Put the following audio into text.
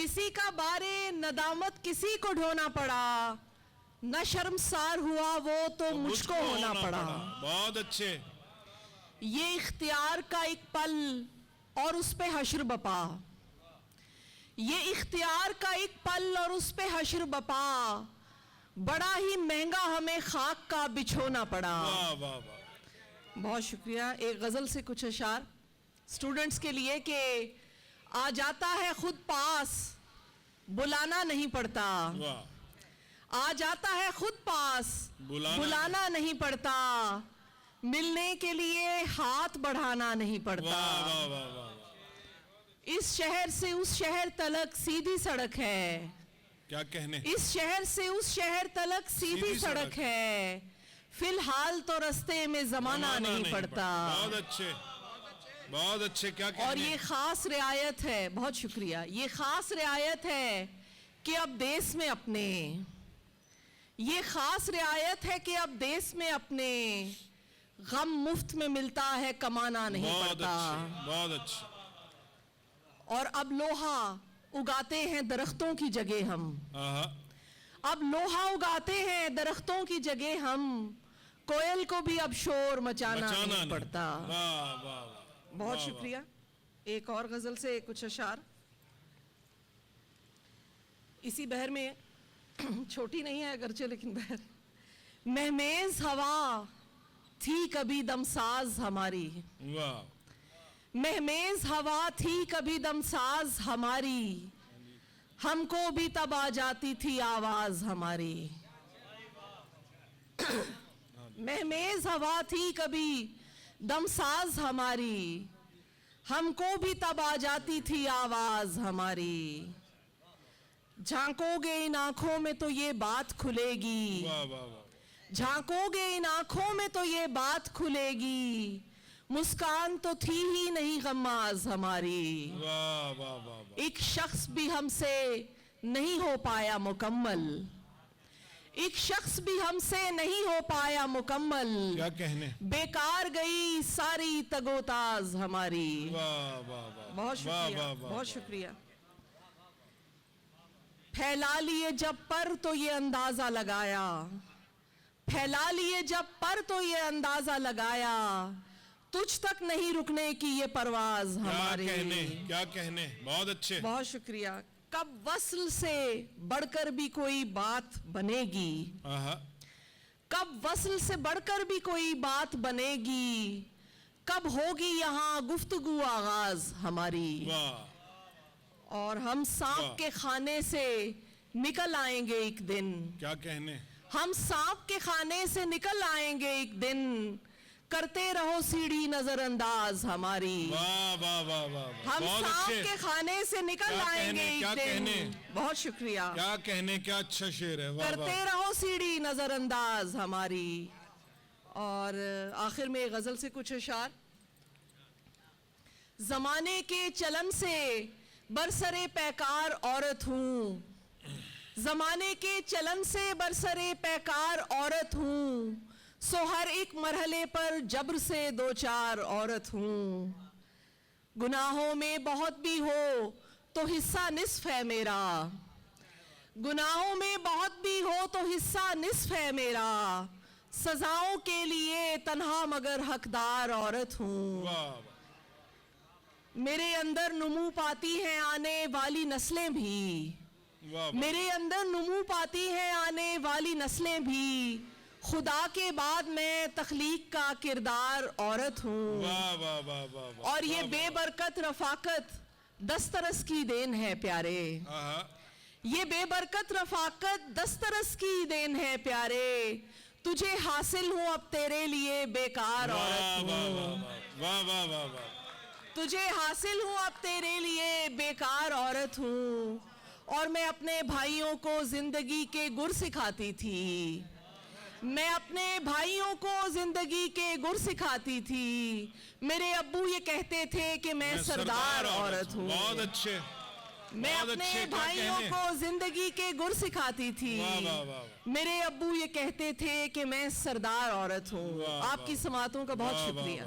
کسی کا بارے ندامت کسی کو ڈھونا پڑا، نہ شرمسار ہوا وہ تو مجھ کو ہونا پڑا۔ بہت اچھے۔ یہ اختیار کا ایک پل اور اس پہ حشر بپا، یہ اختیار کا ایک پل اور اس پہ حشر بپا، بڑا ہی مہنگا ہمیں خاک کا بچھونا پڑا۔ واہ واہ واہ۔ بہت شکریہ۔ ایک غزل سے کچھ اشعار اسٹوڈنٹس کے لیے کہ آ جاتا ہے خود پاس بلانا نہیں پڑتا، واہ۔ آ جاتا ہے خود پاس بلانا نہیں پڑتا، ملنے کے لیے ہاتھ بڑھانا نہیں پڑتا۔ واہ واہ واہ واہ۔ اس شہر سے اس شہر تلک سیدھی سڑک ہے، کیا کہنے؟ اس شہر سے اس شہر تلک سیدھی سڑک ہے، فی الحال تو رستے میں زمانہ نہیں پڑتا۔ بہت اچھے بہت اچھے۔ کیا کہنے؟ اور یہ خاص رعایت ہے، بہت شکریہ، یہ خاص رعایت ہے کہ اب دیس میں اپنے، یہ خاص رعایت ہے کہ اب دیس میں اپنے، غم مفت میں ملتا ہے کمانا نہیں پڑتا۔ بہت اچھے۔ اور اب لوہا اگاتے ہیں درختوں کی جگہ ہم، اب لوہا اگاتے ہیں درختوں کی جگہ ہم، کوئل کو بھی اب شور مچانا نہیں پڑتا۔ واہ واہ۔ بہت شکریہ۔ ایک اور غزل سے کچھ اشعار اسی بہر میں، چھوٹی نہیں ہے اگرچہ لیکن بہر۔ مہمیز ہوا تھی کبھی دمساز ہماری، واہ۔ مہمیز ہوا تھی کبھی دمساز ہماری، ہم کو بھی تب آ جاتی تھی آواز ہماری۔ مہمیز ہوا تھی کبھی دمساز ہماری، ہم کو بھی تب آ جاتی تھی آواز ہماری۔ جھانکو گے ان آنکھوں میں تو یہ بات کھلے گی، واہ واہ واہ۔ جھانکو گے ان آنکھوں میں تو یہ بات کھلے گی، مسکان تو تھی ہی نہیں غماز ہماری۔ واہ واہ واہ۔ ایک شخص بھی ہم سے نہیں ہو پایا مکمل، ایک شخص بھی ہم سے نہیں ہو پایا مکمل، کیا کہنے؟ بیکار گئی ساری تگوتاز ہماری۔ واہ واہ واہ۔ بہت شکریہ، بہت شکریہ۔ پھیلا لیے جب پر تو یہ اندازہ لگایا، پھیلا لیے جب پر تو یہ اندازہ لگایا، تجھ تک نہیں رکنے کی یہ پرواز ہماری۔ کیا کہنے؟ بہت اچھے۔ بہت شکریہ۔ کب وصل سے بڑھ کر بھی کوئی بات بنے گی، کب وصل سے بڑھ کر بھی کوئی بات بنے گی، کب ہوگی یہاں گفتگو آغاز ہماری۔ واہ۔ اور ہم سانپ کے خانے سے نکل آئیں گے ایک دن، کیا کہنے؟ ہم سانپ کے خانے سے نکل آئیں گے ایک دن، کرتے رہو سیڑھی نظر انداز ہماری۔ واہ واہ واہ واہ۔ ہم سانپ کے خانے سے نکل آئیں گے ایک دن۔ بہت شکریہ۔ کیا کہنے؟ کیا اچھا شعر ہے۔ کرتے رہو سیڑھی نظر انداز ہماری۔ اور آخر میں غزل سے کچھ اشعار۔ زمانے کے چلن سے برسرے پیکار عورت ہوں، زمانے کے چلن سے برسرے پیکار عورت ہوں، سو ہر ایک مرحلے پر جبر سے دو چار عورت ہوں، گناہوں میں بہت بھی ہو تو حصہ نصف ہے میرا، گناہوں میں بہت بھی ہو تو حصہ نصف ہے میرا، سزاؤں کے لیے تنہا مگر حقدار عورت ہوں، میرے اندر نمو پاتی ہیں آنے والی نسلیں بھی، میرے اندر نمو پاتی ہیں آنے والی نسلیں بھی، خدا کے بعد میں تخلیق کا کردار عورت ہوں، اور یہ بے برکت رفاقت دسترس کی دین ہے پیارے، یہ بے برکت رفاقت دسترس کی دین ہے پیارے، تجھے حاصل ہوں اب تیرے لیے بیکار عورت ہوں، تجھے حاصل ہوں اب تیرے لیے بیکار عورت ہوں، اور میں اپنے بھائیوں کو زندگی کے گر سکھاتی تھی، میں اپنے بھائیوں کو زندگی کے گر سکھاتی تھی، میرے ابو یہ کہتے تھے کہ میں سردار عورت ہوں، بہت اچھے۔ میں اپنے بھائیوں کو زندگی کے گر سکھاتی تھی، میرے ابو یہ کہتے تھے کہ میں سردار عورت ہوں۔ آپ کی سماعتوں کا بہت شکریہ۔